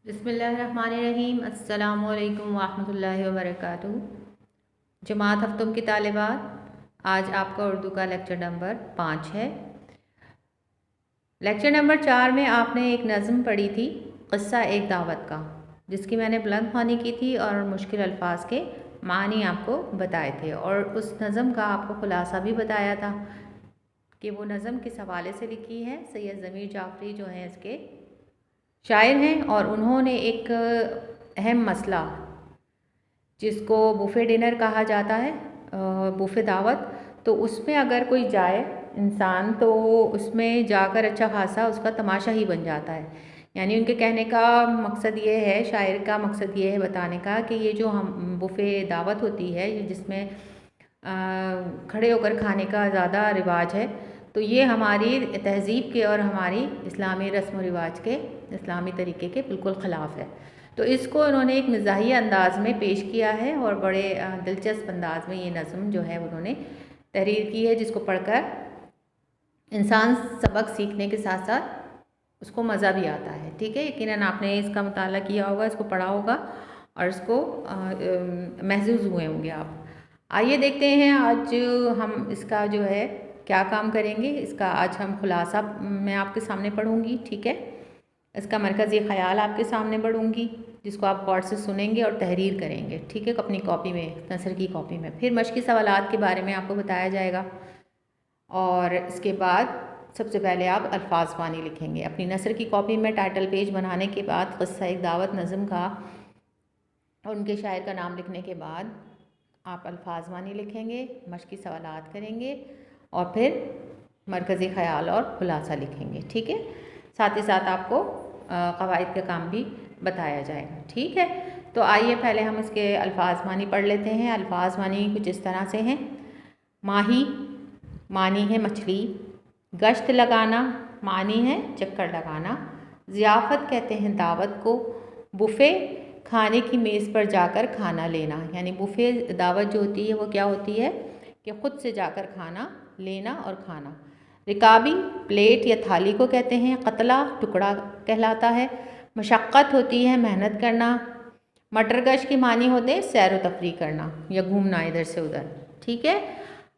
बिस्मिल्लाहिर्रहमानिर्रहीम। अस्सलामुअलैकुम वरहमतुल्लाहि वबरकातुहू। जमात हफ्तुम की तालिबात, आज आपका उर्दू का लेक्चर नंबर 5 है। लेक्चर नंबर 4 में आपने एक नज़म पढ़ी थी, क़स्सा एक दावत का, जिसकी मैंने बुलंद ख़्वानी की थी और मुश्किल अल्फाज के मानी आपको बताए थे, और उस नज़म का आपको ख़ुलासा भी बताया था कि वो नज़म किस हवाले से लिखी है। सैयद ज़मीर जाफ़री जो हैं इसके शायर हैं, और उन्होंने एक अहम मसला जिसको बुफ़े डिनर कहा जाता है, बुफ़े दावत, तो उसमें अगर कोई जाए इंसान तो उसमें जाकर अच्छा खासा उसका तमाशा ही बन जाता है। यानी उनके कहने का मकसद ये है, शायर का मकसद ये है बताने का कि ये जो हम बुफ़े दावत होती है जिसमें खड़े होकर खाने का ज़्यादा रिवाज है, तो ये हमारी तहज़ीब के और हमारी इस्लामी रस्म व रिवाज के, इस्लामी तरीक़े के बिल्कुल ख़िलाफ़ है। तो इसको उन्होंने एक मिज़ाहिया अंदाज़ में पेश किया है और बड़े दिलचस्प अंदाज़ में ये नज़म जो है उन्होंने तहरीर की है, जिसको पढ़कर इंसान सबक सीखने के साथ साथ उसको मज़ा भी आता है। ठीक है, यकीनन आपने इसका मुताला किया होगा, इसको पढ़ा होगा और इसको महज़ूज़ हुए होंगे आप। आइए देखते हैं आज हम इसका जो है क्या काम करेंगे। इसका आज हम ख़ुलासा मैं आपके सामने पढ़ूँगी। ठीक है, इसका मरकज़ी ख़याल आपके सामने पढ़ूँगी, जिसको आप गौर से सुनेंगे और तहरीर करेंगे। ठीक है, अपनी कॉपी में, नसर की कॉपी में। फिर मश्क़ी सवालात के बारे में आपको बताया जाएगा, और इसके बाद सबसे पहले आप अल्फाज वानी लिखेंगे अपनी नसर की कॉपी में। टाइटल पेज बनाने के बाद क़स्सा एक दावत नज़म का और उनके शायर का नाम लिखने के बाद आप अल्फाज वानी लिखेंगे, मश्क़ी सवालात करेंगे और फिर मरकज़ी ख़याल और ख़ुलासा लिखेंगे। ठीक है, साथ ही साथ आपको क़वाइद का काम भी बताया जाएगा। ठीक है, तो आइए पहले हम इसके अल्फाज मानी पढ़ लेते हैं। अल्फाज मानी कुछ इस तरह से हैं। माही मानी है मछली, गश्त लगाना मानी है चक्कर लगाना, ज़ियाफ़त कहते हैं दावत को, बुफ़े खाने की मेज़ पर जाकर खाना लेना। यानी बुफ़े दावत जो होती है वो क्या होती है कि ख़ुद से जाकर खाना लेना और खाना। रिकाबी प्लेट या थाली को कहते हैं, कतला टुकड़ा कहलाता है, मशक्क़त होती है मेहनत करना, मटरगश की मानी होते हैं सैर व तफरी करना या घूमना इधर से उधर। ठीक है,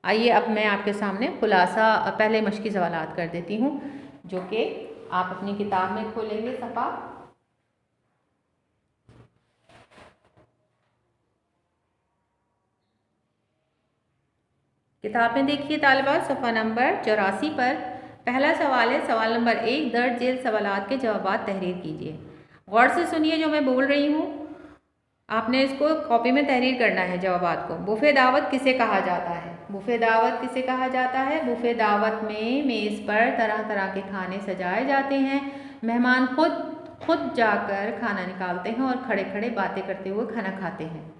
आइए अब मैं आपके सामने ख़ुलासा पहले मश्क़ी सवालात कर देती हूँ, जो कि आप अपनी किताब में खोलेंगे सफ़ा किताब में देखिए तालिबात सफ़ा नंबर 84 पर। पहला सवाल है, सवाल नंबर 1, दर्ज झेल सवालात के जवाब तहरीर कीजिए। गौर से सुनिए जो मैं बोल रही हूँ, आपने इसको कॉपी में तहरीर करना है जवाबात को। बुफ़े दावत किसे कहा जाता है? बुफ़े दावत किसे कहा जाता है? बुफ़े दावत में मेज़ पर तरह तरह के खाने सजाए जाते हैं, मेहमान खुद जाकर खाना निकालते हैं और खड़े खड़े बातें करते हुए खाना खाते हैं।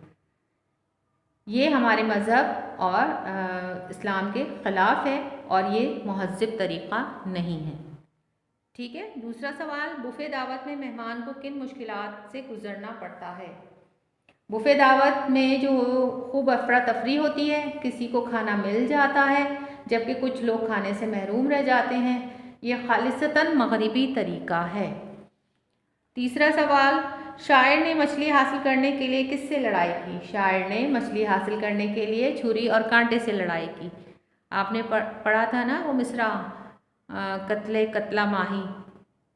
ये हमारे मज़हब और इस्लाम के ख़िलाफ़ है और ये महज़्ज़ब तरीक़ा नहीं है। ठीक है, दूसरा सवाल, बुफ़े दावत में मेहमान को किन मुश्किलात से गुज़रना पड़ता है? बुफ़े दावत में जो खूब अफरा तफरी होती है, किसी को खाना मिल जाता है जबकि कुछ लोग खाने से महरूम रह जाते हैं। ये खालिसतन मग़रिबी तरीक़ा है। तीसरा सवाल, शायर ने मछली हासिल करने के लिए किससे लड़ाई की? शायर ने मछली हासिल करने के लिए छुरी और कांटे से लड़ाई की। आपने पढ़ा था ना वो मिसरा, कत्ले कतला माही,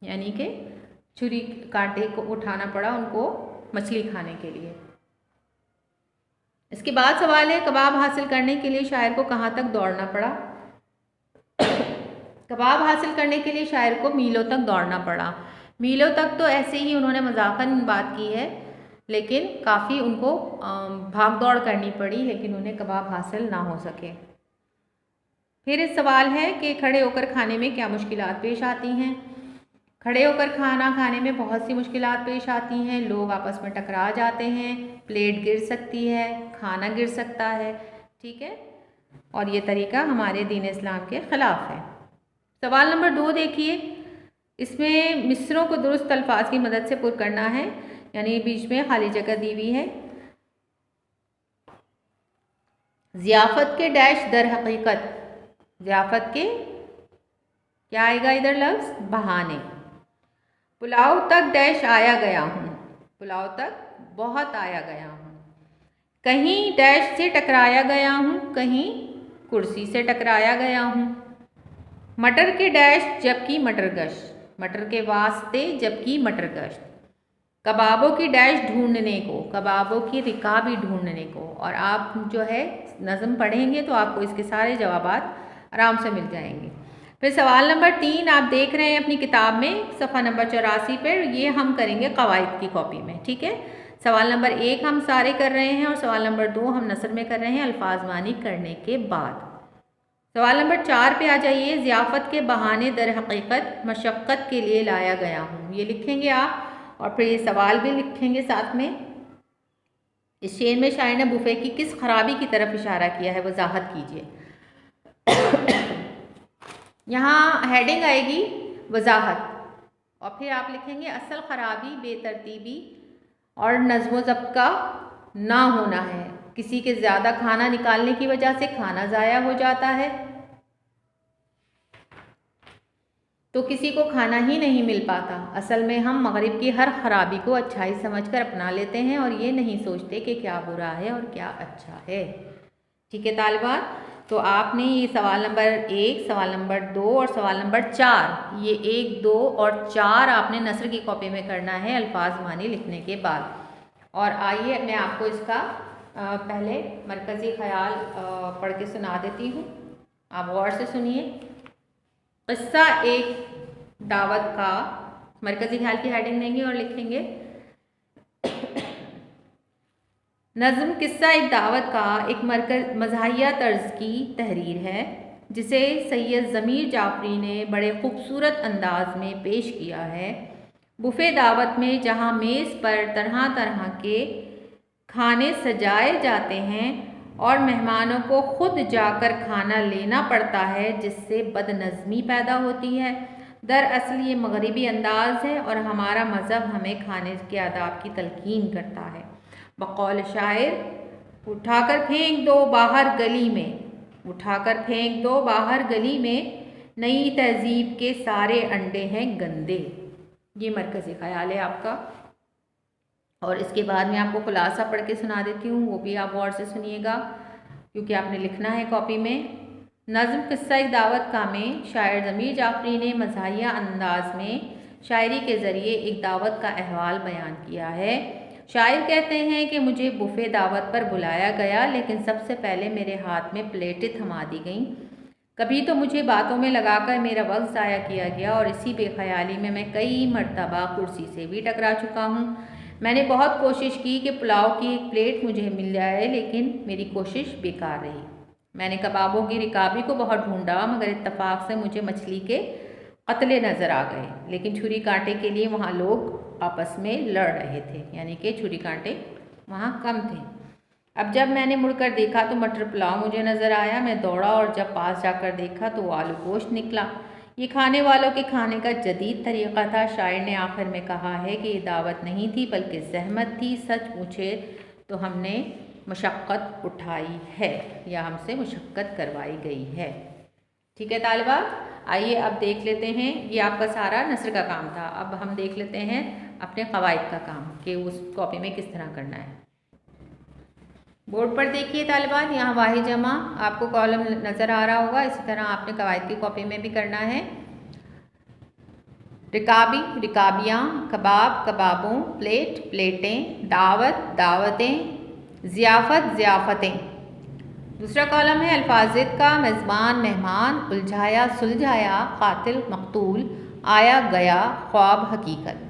यानी कि छुरी कांटे को उठाना पड़ा उनको मछली खाने के लिए। इसके बाद सवाल है, कबाब हासिल करने के लिए शायर को कहाँ तक दौड़ना पड़ा? कबाब हासिल करने के लिए शायर को मीलों तक दौड़ना पड़ा। मीलों तक तो ऐसे ही उन्होंने मजाकन बात की है, लेकिन काफ़ी उनको भाग दौड़ करनी पड़ी, लेकिन उन्हें कबाब हासिल ना हो सके। फिर इस सवाल है कि खड़े होकर खाने में क्या मुश्किलात पेश आती हैं? खड़े होकर खाना खाने में बहुत सी मुश्किलात पेश आती हैं। लोग आपस में टकरा जाते हैं, प्लेट गिर सकती है, खाना गिर सकता है। ठीक है, और ये तरीका हमारे दीन इस्लाम के ख़िलाफ़ है। सवाल नंबर 2 देखिए, इसमें मिसरों को दुरुस्त अल्फाज की मदद से पुर करना है, यानी बीच में खाली जगह दी हुई है। ज़ियाफ़त के डैश दर हकीकत, ज़ियाफ़त के क्या आएगा इधर लफ्ज़? बहाने। पुलाव तक डैश आया गया हूँ, पुलाव तक बहुत आया गया हूँ। कहीं डैश से टकराया गया हूँ, कहीं कुर्सी से टकराया गया हूँ। मटर के डैश जबकि मटर गश्त, मटर के वास्ते जबकि मटर गश्त। कबाबों की डैश ढूंढने को, कबाबों की रिकाबी ढूंढने को। और आप जो है नज़म पढ़ेंगे तो आपको इसके सारे जवाबात आराम से मिल जाएंगे। फिर सवाल नंबर 3 आप देख रहे हैं अपनी किताब में सफ़ा नंबर 84 पर। ये हम करेंगे कवायद की कॉपी में, ठीक है। सवाल नंबर 1 हम सारे कर रहे हैं और सवाल नंबर 2 हम नसर में कर रहे हैं अल्फाज मानी करने के बाद। सवाल नंबर 4 पे आ जाइए। ज़ियाफ़त के बहाने दर हकीकत मशक्क़त के लिए लाया गया हूँ, ये लिखेंगे आप और फिर ये सवाल भी लिखेंगे साथ में। इस शेर में शायर ने बुफ़े की किस खराबी की तरफ इशारा किया है, वजाहत कीजिए। यहाँ हेडिंग आएगी वजाहत और फिर आप लिखेंगे असल खराबी बेतरतीबी और नज़्म ज़ब्त का ना होना है। किसी के ज़्यादा खाना निकालने की वजह से खाना ज़ाया हो जाता है, तो किसी को खाना ही नहीं मिल पाता। असल में हम मगरिब की हर खराबी को अच्छाई समझकर अपना लेते हैं और ये नहीं सोचते कि क्या बुरा है और क्या अच्छा है। ठीक है तालिबान, तो आपने ये सवाल नंबर 1, सवाल नंबर 2 और सवाल नंबर 4, ये 1, 2 और 4 आपने नसर की कॉपी में करना है अल्फाज मानी लिखने के बाद। और आइए मैं आपको इसका पहले मरकज़ी ख़याल पढ़ के सुना देती हूँ, आप गौर से सुनिए। क़िस्सा एक दावत का, मरकज़ी ख़याल की हेडिंग देंगे और लिखेंगे नज़्म किस्सा एक दावत का एक मज़ाहिया तर्ज़ की तहरीर है जिसे सैयद ज़मीर जाफ़री ने बड़े ख़ूबसूरत अंदाज में पेश किया है। बुफ़े दावत में जहाँ मेज़ पर तरह तरह के खाने सजाए जाते हैं और मेहमानों को ख़ुद जाकर खाना लेना पड़ता है, जिससे बदनज़मी पैदा होती है। दरअसल ये मगरिबी अंदाज़ है और हमारा मज़हब हमें खाने के आदाब की तलकीन करता है। बक़ौल शायर, उठाकर फेंक दो बाहर गली में, उठाकर फेंक दो बाहर गली में, नई तहज़ीब के सारे अंडे हैं गंदे। ये मरकज़ी ख़याल है आपका। और इसके बाद मैं आपको खुलासा पढ़ के सुना देती हूँ, वो भी आप गौर से सुनिएगा क्योंकि आपने लिखना है कॉपी में। नज़्म किस्सा एक दावत का में शायर ज़मीर जाफ़री ने मज़ाहिया अंदाज में शायरी के ज़रिए एक दावत का अहवाल बयान किया है। शायर कहते हैं कि मुझे बुफ़े दावत पर बुलाया गया, लेकिन सबसे पहले मेरे हाथ में प्लेटें थमा दी गईं। कभी तो मुझे बातों में लगाकर मेरा वक्त ज़ाया किया गया और इसी बेख्याली में मैं कई मरतबा कुर्सी से भी टकरा चुका हूँ। मैंने बहुत कोशिश की कि पुलाव की एक प्लेट मुझे मिल जाए, लेकिन मेरी कोशिश बेकार रही। मैंने कबाबों की रिकाबी को बहुत ढूंढा, मगर इत्तफाक से मुझे मछली के कतले नज़र आ गए, लेकिन छुरी कांटे के लिए वहाँ लोग आपस में लड़ रहे थे, यानी कि छुरी कांटे वहाँ कम थे। अब जब मैंने मुड़कर देखा तो मटर पुलाव मुझे नज़र आया। मैं दौड़ा और जब पास जाकर देखा तो वो आलू गोश्त निकला। ये खाने वालों के खाने का जदीद तरीक़ा था। शायर ने आखिर में कहा है कि ये दावत नहीं थी बल्कि ज़हमत थी। सच पूछे तो हमने मशक्क़त उठाई है या हमसे मशक्क़त करवाई गई है। ठीक है तालिबा, आइए अब देख लेते हैं। ये आपका सारा नस्र का काम था। अब हम देख लेते हैं अपने क़वाइद का काम कि उस कॉपी में किस तरह करना है। बोर्ड पर देखिए तालिबान, यहाँ वाहिद जमा आपको कॉलम नज़र आ रहा होगा। इसी तरह आपने कवायद की कॉपी में भी करना है। रिकाबी, रिकाबियाँ, कबाब, कबाबों, प्लेट, प्लेटें, दावत, दावतें, ज़ियाफ़त, ज़ियाफ़तें। दूसरा कॉलम है अल्फाज़िद का, मेज़बान, मेहमान, उलझाया, सुलझाया, कातिल, मकतूल, आया, गया, ख्वाब, हकीकत।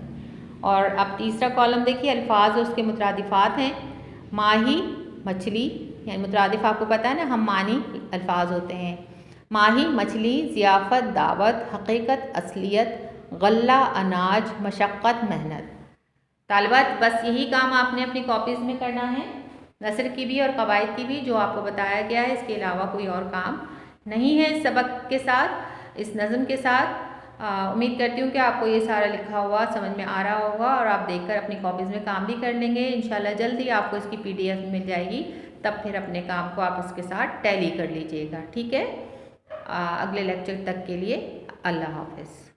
और अब तीसरा कॉलम देखिए, अल्फाज और उसके मुतरादिफ़ात हैं। माही, मछली, यानी मुतरादिफ़ आपको पता है ना, हम मानी अल्फाज होते हैं। माही, मछली, ज़ियाफ़त, दावत, हकीकत, असलियत, गल्ला, अनाज, मशक्क़त, मेहनत। तालिबात बस यही काम आपने अपनी कॉपीज़ में करना है, नसर की भी और कवायद की भी, जो आपको बताया गया है। इसके अलावा कोई और काम नहीं है इस सबक के साथ, इस नज़म के साथ। उम्मीद करती हूँ कि आपको ये सारा लिखा हुआ समझ में आ रहा होगा और आप देखकर अपनी कॉपीज़ में काम भी कर लेंगे। इंशाल्लाह जल्दी आपको इसकी PDF मिल जाएगी, तब फिर अपने काम को आप उसके साथ टैली कर लीजिएगा। ठीक है, अगले लेक्चर तक के लिए अल्लाह हाफ़िज़।